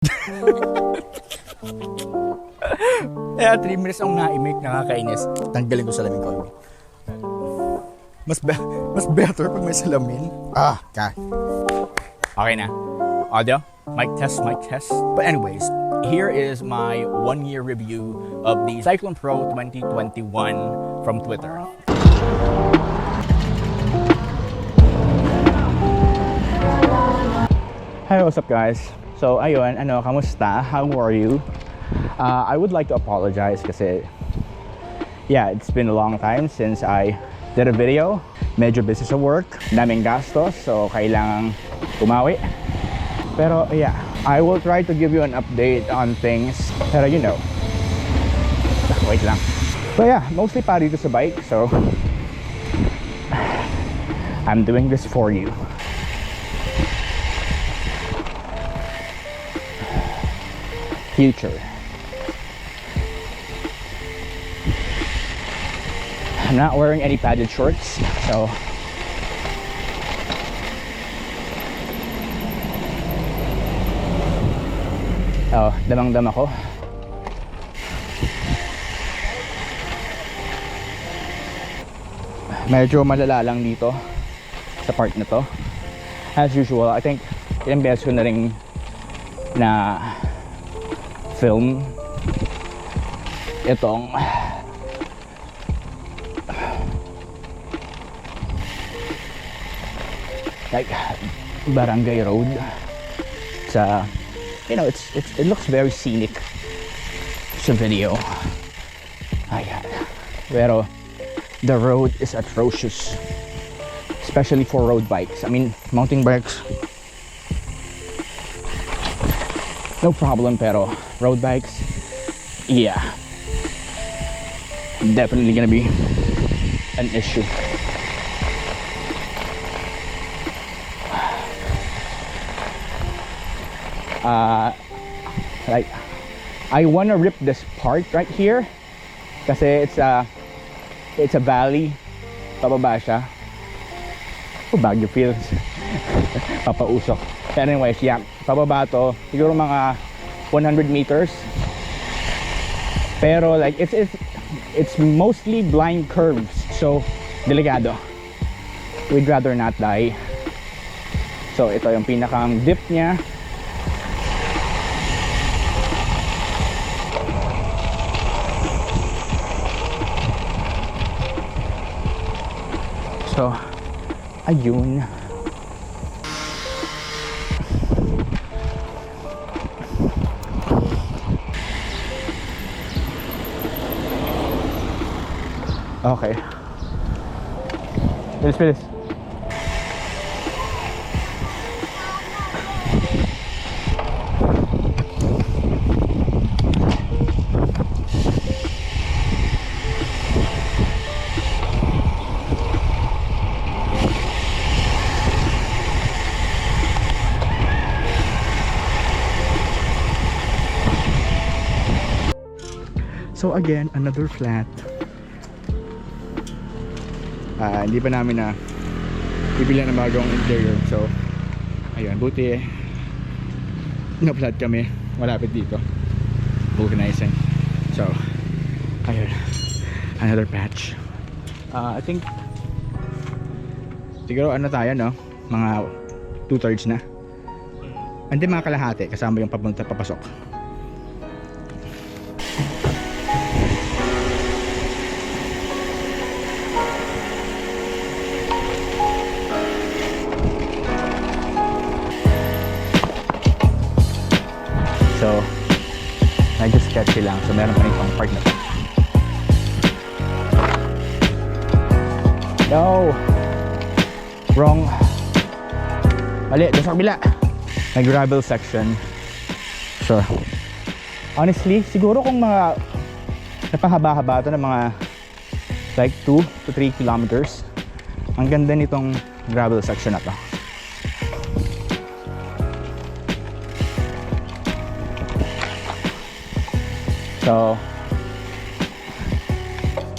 Kaya 3 minutes ang na-make, nakakainis. Tanggalin ko salamin ko. Mas better pag may salamin. Okay na. Audio? Mic test, mic test. But anyways, here is my 1-year review of the Cyclone Pro 2021 from Twitter. Hi, what's up guys? So ayun, kamusta? How are you? I would like to apologize kasi yeah, it's been a long time since I did a video. Medyo busy sa work, daming gastos, so kailangang umawi. Pero yeah, I will try to give you an update on things. Pero you know, wait lang. So yeah, mostly pa dito sa bike, so I'm doing this for you. Future. I'm not wearing any padded shorts, so damang-dam ako. Medyo malala lang dito sa part na to. As usual, I think ilang beses ko na rin na film itong like barangay road sa, you know, it looks very scenic sa video. Ayan. Pero the road is atrocious, especially for road bikes. I mean, mountain bikes no problem, pero road bikes, yeah, definitely gonna be an issue. Like, I wanna rip this part right here kasi it's a valley, pababa siya. Baguio feels papausok. Anyways, yeah, pababa to, siguro mga 100 meters. Pero like it's mostly blind curves, so delikado. We'd rather not die. So ito yung pinakang dip niya. So ayun. Okay. Bilis. So again, another flat. Hindi pa namin na bibili ng bagong interior, so ayun, buti na-flat kami malapit dito, vulcanizing. So ayun, another patch. I think siguro tayo, no, mga 2/3 na, hindi, mga kalahati kasama yung papunta papasok. So, medyo sketchy lang. So, meron pa rin pang part na to. No! Wrong. Mali, doon sa kabila. May gravel section. So, honestly, siguro kung mga napahaba-haba ito ng mga like 2 to 3 kilometers, ang ganda nitong gravel section na to. So,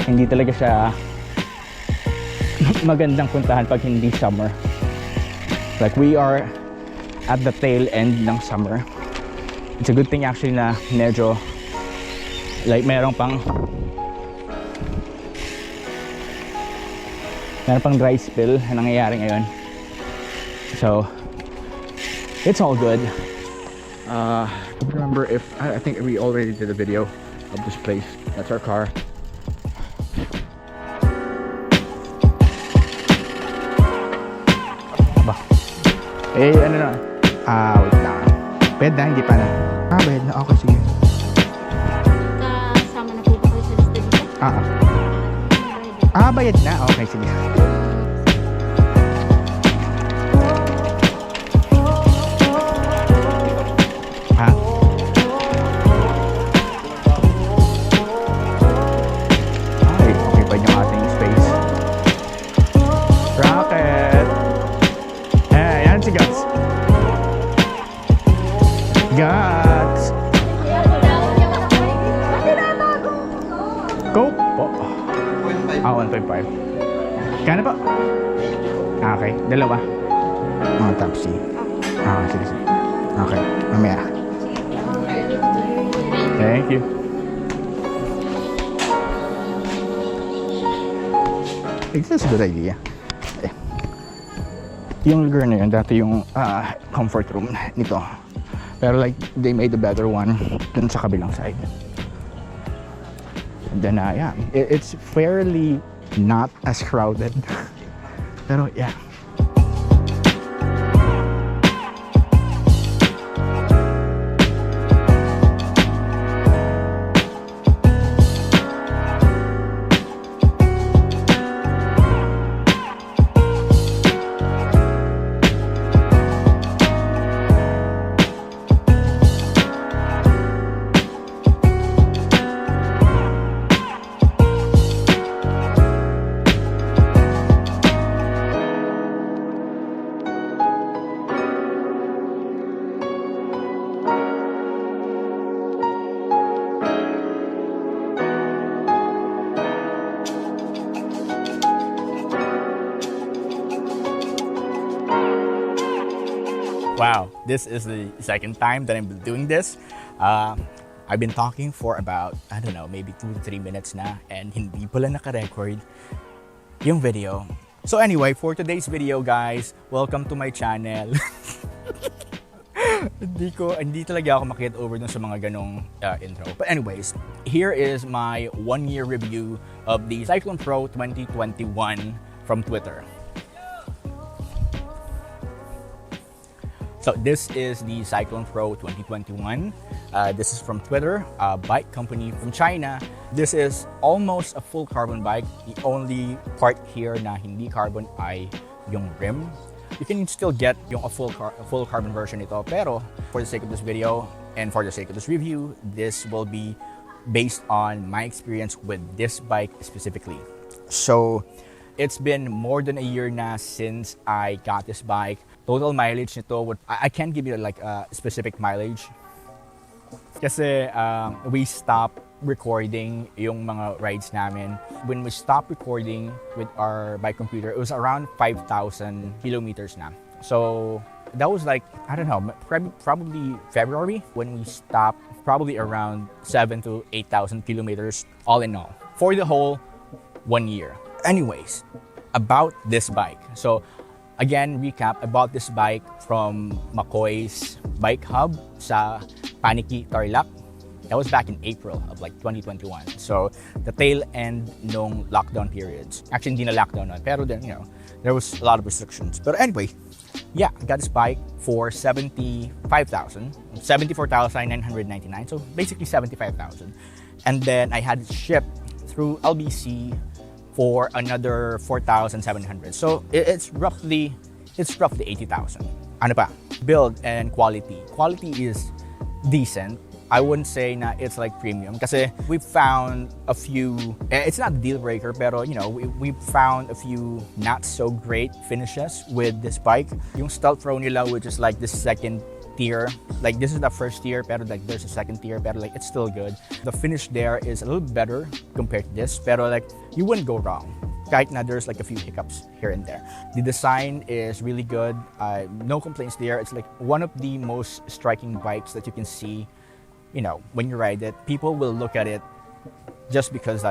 hindi talaga siya magandang puntahan pag hindi summer. Like, we are at the tail end ng summer. It's a good thing actually na medyo like meron pang dry spill na nangyayari ngayon. So it's all good. I don't remember if I think we already did a video of this place. That's our car. Aba. Ano na? Wait lang. Bayad na, hindi pa na. Bayad na. Okay, sige. Kasama na po ba kayo sa lista dito? Bayad na. Okay, sige. Go po. 1.5. Kano po? Okay, dalawa. Taxi. Sige. Okay, mamaya. Thank you. It's a good idea. Yung lugar na yun, dati yung comfort room nito. Pero like, they made a better one dun sa kabilang side. And then, yeah, it's fairly not as crowded. Pero, yeah. Wow, this is the second time that I'm doing this. I've been talking for about, I don't know, maybe 2 to 3 minutes na, and hindi pala naka-record yung video. So anyway, for today's video guys, welcome to my channel. Hindi talaga ako makita over dun sa mga ganong intro. But anyways, here is my 1-year review of the Cyclone Pro 2021 from Twitter. So this is the Cyclone Pro 2021. This is from Twitter, a bike company from China. This is almost a full carbon bike. The only part here na hindi carbon ay yung rim. You can still get yung a full carbon version nito, pero for the sake of this video and for the sake of this review, this will be based on my experience with this bike specifically. So it's been more than a year na since I got this bike. Total mileage nito, I can't give you like a specific mileage kasi we stopped recording yung mga rides namin. When we stopped recording with our bike computer, it was around 5,000 kilometers na. So that was like, I don't know, probably February when we stopped, probably around 7,000 to 8,000 kilometers all in all for the whole 1 year. Anyways, about this bike. So again, recap, I bought this bike from McCoy's Bike Hub sa Paniki, Tarlac. That was back in April of like 2021. So the tail end nung lockdown periods. Actually, hindi na lockdown nun, pero then, you know, there was a lot of restrictions. But anyway, yeah, I got this bike for 74,999. So basically 75,000. And then I had it shipped through LBC for another 4,700. So it's roughly 80,000. Ano pa? Build and quality. Quality is decent. I wouldn't say na it's like premium kasi we found a few, it's not a deal breaker, pero you know, we found a few not so great finishes with this bike. Yung Stealth Pro nila, which is like the second tier, like this is the first tier, pero like there's a second tier, pero like it's still good. The finish there is a little better compared to this, pero like you wouldn't go wrong. kahit na there's like a few hiccups here and there. The design is really good. No complaints there. It's like one of the most striking bikes that you can see, when you ride it. People will look at it just because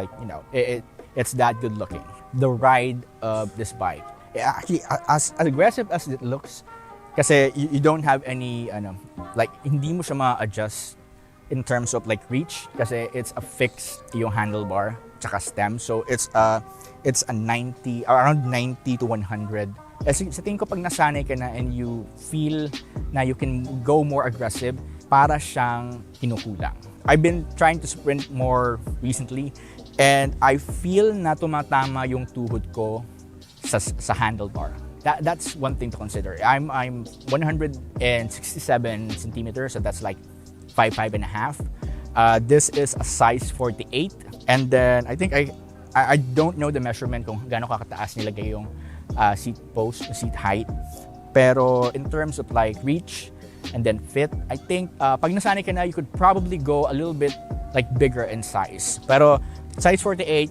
it's that good looking. The ride of this bike, actually, as aggressive as it looks, kasi you don't have any, hindi mo siya ma-adjust in terms of like reach, kasi it's a fixed yung handlebar tsaka stem. So it's a 90, around 90 to 100. Sa tingin ko pag nasanay ka na and you feel na you can go more aggressive, para siyang kinukulang. I've been trying to sprint more recently and I feel na tumatama yung tuhod ko sa handlebar. That's one thing to consider. I'm 167 centimeters, so that's like 5'5" and a half. This is a size 48, and then I think I don't know the measurement kung gaano kakataas nilagay yung seat post, seat height. Pero in terms of like reach and then fit, I think pag nasanay ka na, you could probably go a little bit like bigger in size. Pero size 48,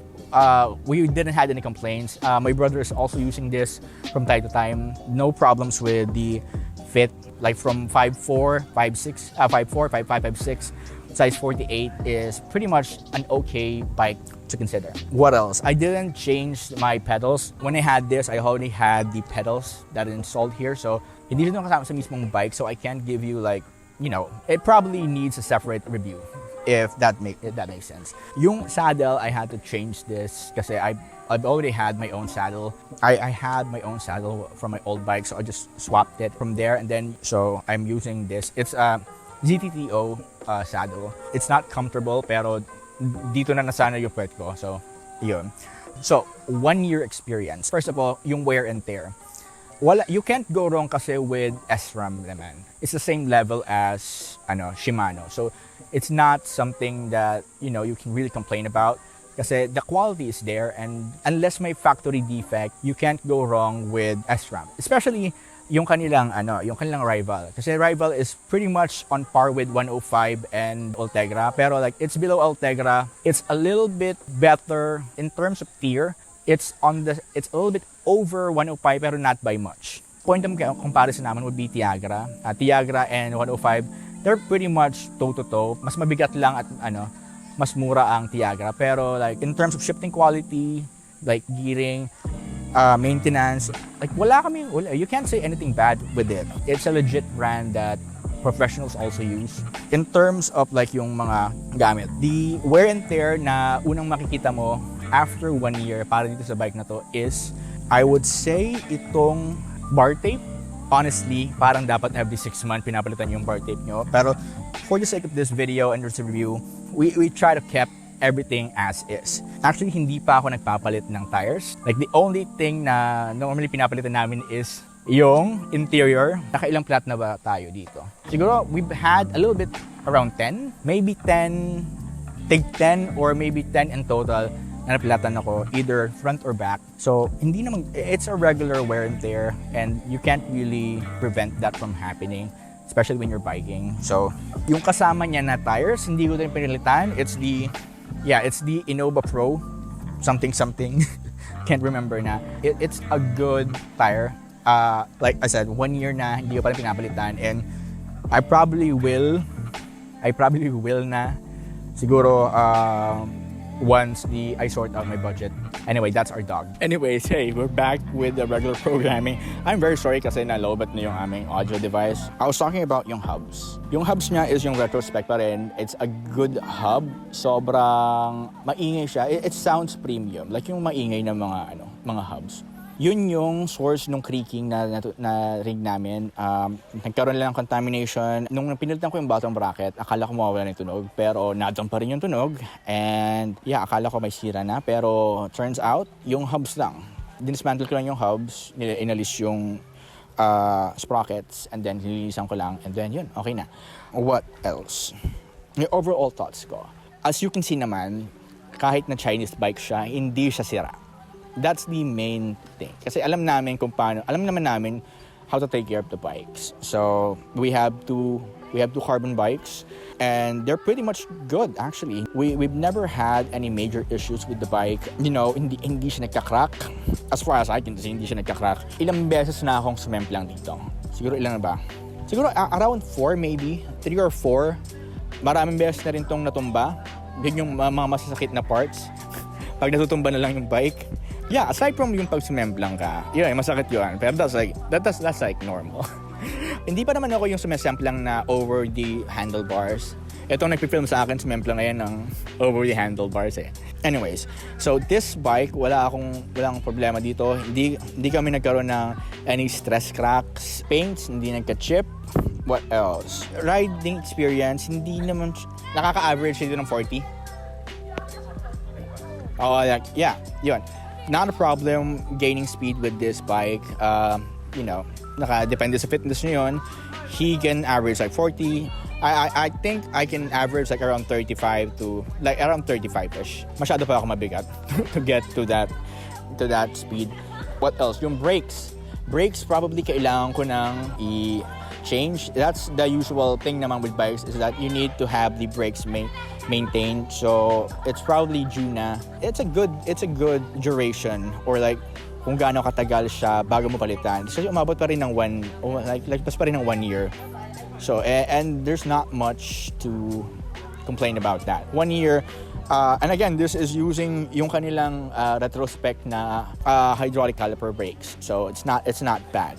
we didn't have any complaints. My brother is also using this from time to time. No problems with the fit. Like from 5'4", 5'6", 5'4", 5'5", 5'6", size 48 is pretty much an okay bike to consider. What else? I didn't change my pedals. When I had this, I already had the pedals that are installed here. So hindi ito kasama sa mismong bike. So I can't give you like, it probably needs a separate review. If that makes sense. Yung saddle, I had to change this kasi I've already had my own saddle. I had my own saddle from my old bike, so I just swapped it from there, and then so I'm using this. It's a ZTTO saddle. It's not comfortable, pero dito na nasana yung puwet ko. So, yun. So, 1 year experience. First of all, yung wear and tear. You can't go wrong kasi with SRAM naman. It's the same level as Shimano. So it's not something that you can really complain about kasi the quality is there, and unless may factory defect, you can't go wrong with SRAM. Especially yung kanilang rival. Kasi rival is pretty much on par with 105 and Ultegra, pero like it's below Ultegra. It's a little bit better in terms of tier. It's a little bit over 105 pero not by much. Point of comparison naman would be Tiagra. Tiagra and 105, they're pretty much toe-to-toe. Mas mabigat lang at mas mura ang Tiagra. Pero like in terms of shifting quality, like gearing, maintenance, like you can't say anything bad with it. It's a legit brand that professionals also use. In terms of like yung mga gamit, the wear and tear na unang makikita mo after 1 year para dito sa bike na to is, I would say, itong bar tape. Honestly, parang dapat every 6 months pinapalitan yung bar tape nyo. Pero for the sake of this video and this review, we try to keep everything as is. Actually, hindi pa ako nagpapalit ng tires. Like the only thing na normally pinapalitan namin is yung interior. Nakailang plat na ba tayo dito? Siguro, we've had a little bit around 10. Maybe 10, take 10 or maybe 10 in total na napilatan ako, either front or back. So, it's a regular wear and tear, and you can't really prevent that from happening, especially when you're biking. So, yung kasama niya na tires, hindi ko din pinilitan. It's the Innova Pro something. Can't remember na. It's a good tire. Like I said, 1 year na, hindi ko pa rin pinapalitan, and I probably will na siguro once I sort out my budget. Anyway, that's our dog. Anyways, hey, we're back with the regular programming. I'm very sorry kasi nalobat na yung aming audio device. I was talking about yung hubs. Yung hubs niya is yung retrospect pa rin. It's a good hub. Sobrang maingay siya. It sounds premium. Like yung maingay na mga hubs. Yun yung source ng creaking na rig namin. Nagkaroon lang ng contamination. Nung pinilitan ko yung bottom bracket, akala ko mawawala ng tunog. Pero nadam pa rin yung tunog. And yeah, akala ko may sira na. Pero turns out, yung hubs lang. Dinismantle ko lang yung hubs. Inalis yung sprockets. And then nililisan ko lang. And then yun, okay na. What else? Yung overall thoughts ko. As you can see naman, kahit na Chinese bike siya, hindi siya sira. That's the main thing. Kasi alam naman namin how to take care of the bikes. So, we have to We have 2 carbon bikes, and they're pretty much good actually. We've never had any major issues with the bike. You know, hindi siya nagka-crack. As far as I can see, hindi siya nagka-crack. Ilang beses na akong sumemplang dito. Siguro ilan na ba? Siguro around 4 maybe, 3 or 4. Maraming beses na rin tong natumba. Yun yung mga masasakit na parts. Pag natutumba na lang yung bike. Yeah, aside from yung pag sumemplang ka, yun, masakit yun. Pero that's like normal. Hindi pa naman ako yung sumesemplang na over the handlebars. Itong nagpipilm sa akin, sumemplang ngayon ng over the handlebars eh. Anyways, so this bike, walang problema dito. Hindi kami nagkaroon ng any stress cracks. Paints, hindi nagka-chip. What else? Riding experience, hindi naman nakaka-average dito ng 40. Oh, yeah, yun. Not a problem gaining speed with this bike. You know, naka-depende sa fitness niyo yun. He can average like 40. I think I can average like around 35 to like around 35ish. Masyado pa ako mabigat to get to that speed. What else? Yung brakes. Brakes probably kailangan ko nang i-change. That's the usual thing naman with bikes, is that you need to have the brakes maintained. So it's probably due na. It's a good duration, or like kung gaano katagal siya bago mo palitan. So umabot pa rin ng pas pa rin ng 1 year. So and there's not much to complain about that. 1 year. And again, this is using yung kanilang retrospect na hydraulic caliper brakes. So it's not bad.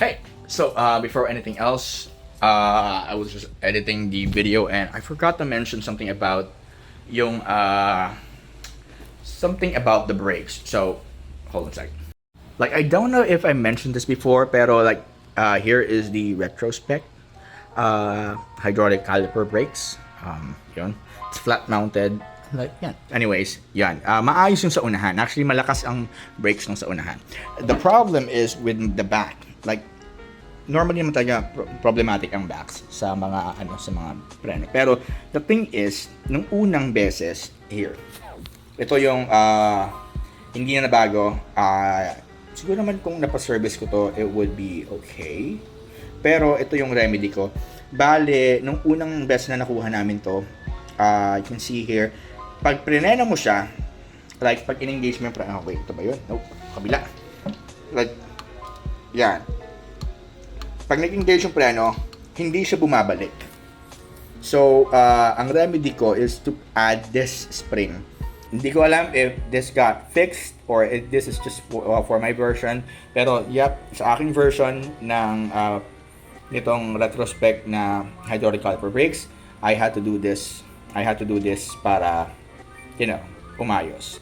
Hey, so before anything else, I was just editing the video and I forgot to mention something about yung something about the brakes. So hold on a second. Like, I don't know if I mentioned this before, pero like here is the retrospect hydraulic caliper brakes. Yun. It's flat mounted. Like, yan. Anyways, yan. Maayos yung sa unahan. Actually, malakas ang brakes ng sa unahan. The problem is with the back. Like, normally naman talaga problematic ang backs sa mga preno. Pero the thing is, nung unang beses here, ito yung hindi na nabago. Siguro naman kung napa-service ko to, it would be okay. Pero ito yung remedy ko. Bale, nung unang beses na nakuha namin to, you can see here, pag prineno mo siya, like pag in-engage mo yung preno, wait, ito ba yun? Nope, kabila. Like, yan. Pag nag-engage yung preno, hindi siya bumabalik. So, ang remedy ko is to add this spring. Hindi ko alam if this got fixed or if this is just for my version. Pero, yep, sa aking version ng nitong retrospect na hydraulic caliper brakes, I had to do this para, umayos.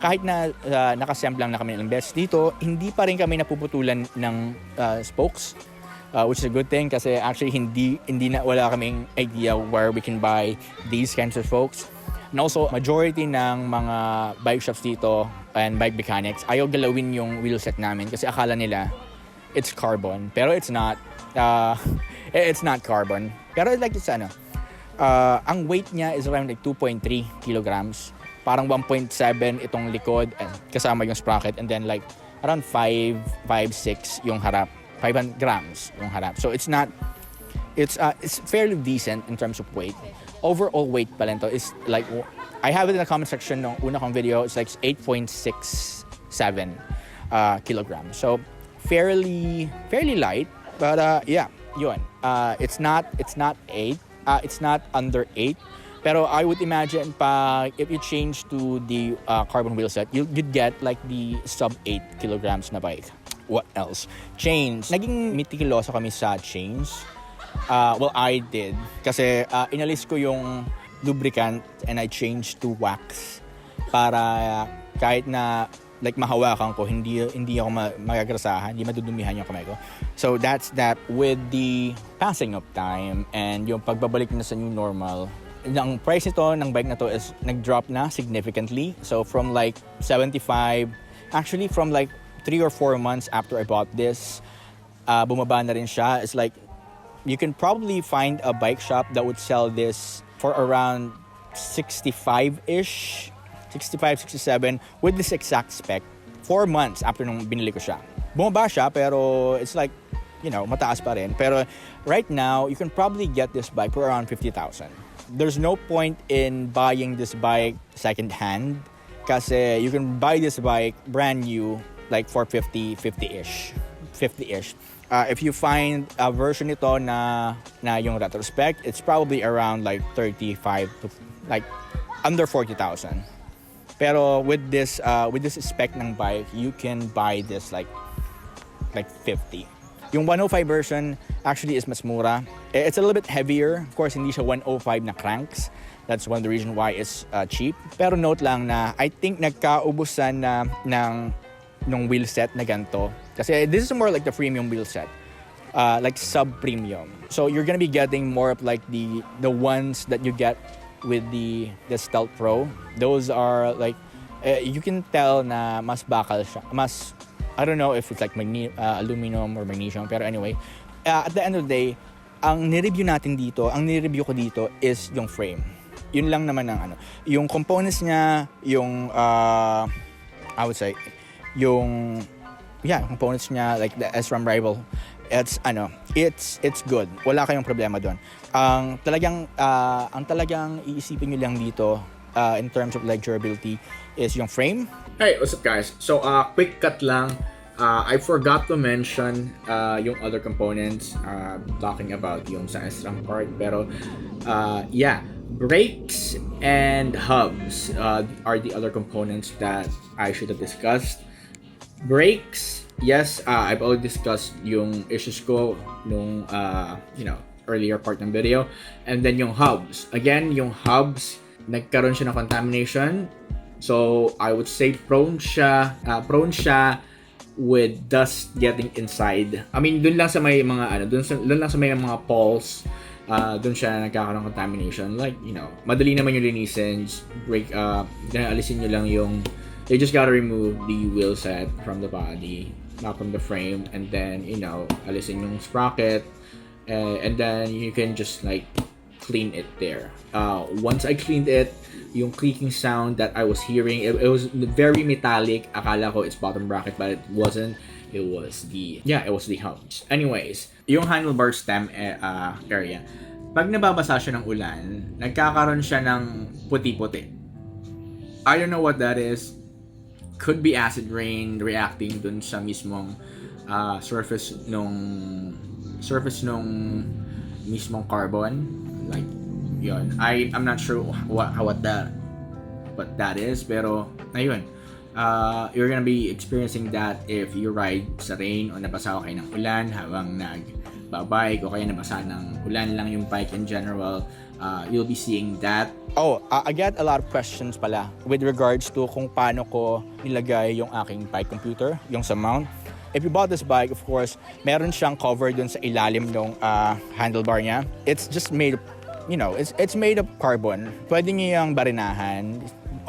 Kahit na nakasemplang na kami ng beses dito, hindi pa rin kami napuputulan ng spokes, which is a good thing kasi actually wala kaming idea where we can buy these kinds of spokes. And also, majority ng mga bike shops dito and bike mechanics, ayaw galawin yung wheel set namin kasi akala nila it's carbon. Pero it's not. It's not carbon. Pero like it's ang weight niya is around like 2.3 kilograms. Parang 1.7 itong likod kasama yung sprocket, and then like around 5, 6 yung harap. 500 grams yung harap. So it's fairly decent in terms of weight. Overall weight pala ito is like, I have it in the comment section ng una kong video, it's like 8.67 kilograms. So fairly light, but yeah, yun. It's not 8. It's not under 8. Pero I would imagine if you change to the carbon wheel set, you'd get like the sub 8 kilograms na bike. What else? Chains. Naging meticuloso kami sa chains. Well, I did. Kasi inalis ko yung lubricant and I changed to wax para kahit na like mahawakan ko, hindi ako magagrasahan, hindi madudumihan yung kamay ko. So that's that. With the passing of time and yung pagbabalik na sa new normal, ang price nito ng bike na to is nag-drop na significantly. So from like 75, actually from like 3 or 4 months after I bought this, bumaba na rin siya. It's like you can probably find a bike shop that would sell this for around 65-ish. 65, 67 with this exact spec 4 months after nung binili ko siya. Bumaba siya pero it's like mataas pa rin. Pero right now, you can probably get this bike for around 50,000. There's no point in buying this bike second-hand kasi you can buy this bike brand new like for 50-ish. If you find a version nito na yung retrospect, it's probably around like 35 to like under 40,000. Pero with this spec ng bike, you can buy this like 50. Yung 105 version actually is mas mura. It's a little bit heavier. Of course, hindi siya 105 na cranks. That's one of the reasons why it's cheap. Pero note lang na I think nagkaubusan na ng wheel set na ganito. Kasi this is more like the premium wheel set. Like sub-premium. So you're gonna be getting more of like the ones that you get with the Stealth Pro. Those are like, you can tell na mas bakal siya. Mas, I don't know if it's like aluminum or magnesium. Pero anyway, at the end of the day, ang nireview ko dito is yung frame. Yun lang naman ang yung components niya, yung I would say components niya like the SRAM rival, it's good. Wala kayong problema doon. Ang talagang iisipin niyo lang dito in terms of like durability is yung frame. Hey, what's up guys? So quick cut lang. I forgot to mention yung other components, talking about yung sa SRAM part, pero brakes and hubs are the other components that I should have discussed. Brakes, yes, I've already discussed yung issues ko nung earlier part ng video. And then yung hubs, again, yung hubs nagkaroon siya ng contamination, so I would say prone siya with dust getting inside. I mean, dun lang sa may mga dun lang sa may mga poles, dun siya nagkakaroon ng contamination. Like, madali naman yung linisin. Alisin nyo lang you just gotta remove the wheel set from the body, not from the frame, and then, alisin yung sprocket, and then you can just like clean it there. Once I cleaned it, yung clicking sound that I was hearing, it was very metallic. Akala ko it's bottom bracket, but it wasn't. It was the hubs. Anyways, yung handlebar stem area, pag nababasa siya ng ulan, nagkakaroon siya ng puti-puti. I don't know what that is. Could be acid rain reacting dun sa mismong surface nung mismong carbon, like yun. I'm not sure what that is, pero ayun. You're gonna be experiencing that if you ride sa rain o nabasa kayo ng ulan habang nagbabike, o kaya nabasa ng ulan lang yung bike in general. You'll be seeing that. I get a lot of questions pala with regards to kung paano ko nilagay yung aking bike computer, yung sa mount. If you bought this bike, of course, meron siyang cover dun sa ilalim ng handlebar niya. It's just made of, it's made of carbon. Pwede niyo yung barinahan.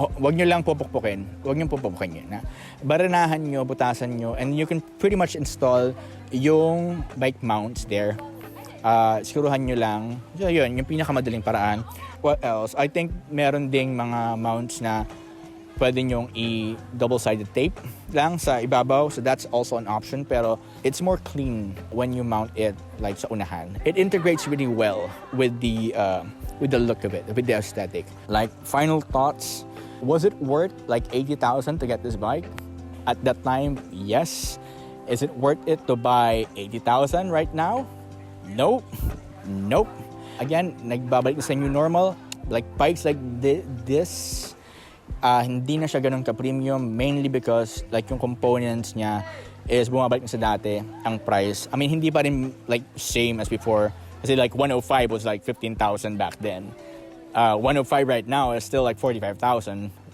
Huwag niyo lang pupukpukin. Huwag niyo pupukpukin yun. Barinahan niyo, butasan niyo, and you can pretty much install yung bike mounts there. Siguruhan nyo lang. So, yun, yung pinakamadaling paraan. What else? I think meron ding mga mounts na pwede nyong i-double-sided tape lang sa ibabaw. So that's also an option. Pero it's more clean when you mount it like sa unahan. It integrates really well with the look of it, with the aesthetic. Like, final thoughts. Was it worth like 80,000 to get this bike? At that time, yes. Is it worth it to buy 80,000 right now? Nope. Again, nagbabalik na sa new normal. Like bikes like this, hindi na siya ganun ka-premium, mainly because like yung components niya is bumabalik na sa dati ang price. I mean, hindi pa rin like same as before. Kasi like 105 was like 15,000 back then. 105 right now is still like 45,000,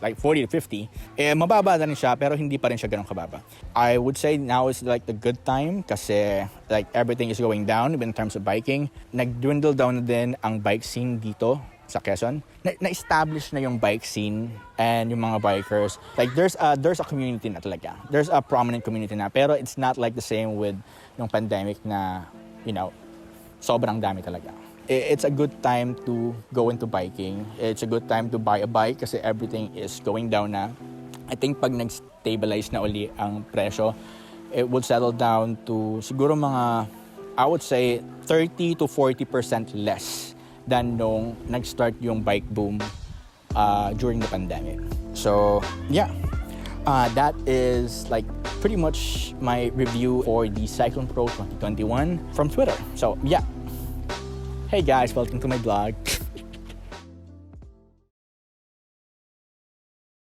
like 40 to 50. Mababa na rin siya, pero hindi pa rin siya ganun kababa. I would say now is like the good time kasi like everything is going down in terms of biking. Nag-dwindle down na din ang bike scene dito sa Quezon. Na-establish na yung bike scene and yung mga bikers. Like there's a community na talaga. There's a prominent community na, pero it's not like the same with yung pandemic na, sobrang dami talaga. It's a good time to go into biking. It's a good time to buy a bike kasi everything is going down na. I think pag nag-stabilize na uli ang presyo, it would settle down to siguro mga I would say 30 to 40% less than nung nag-start yung bike boom during the pandemic. So yeah, that is like pretty much my review for the Cyclone Pro 2021 from Twitter. So yeah. Hey guys, welcome to my vlog.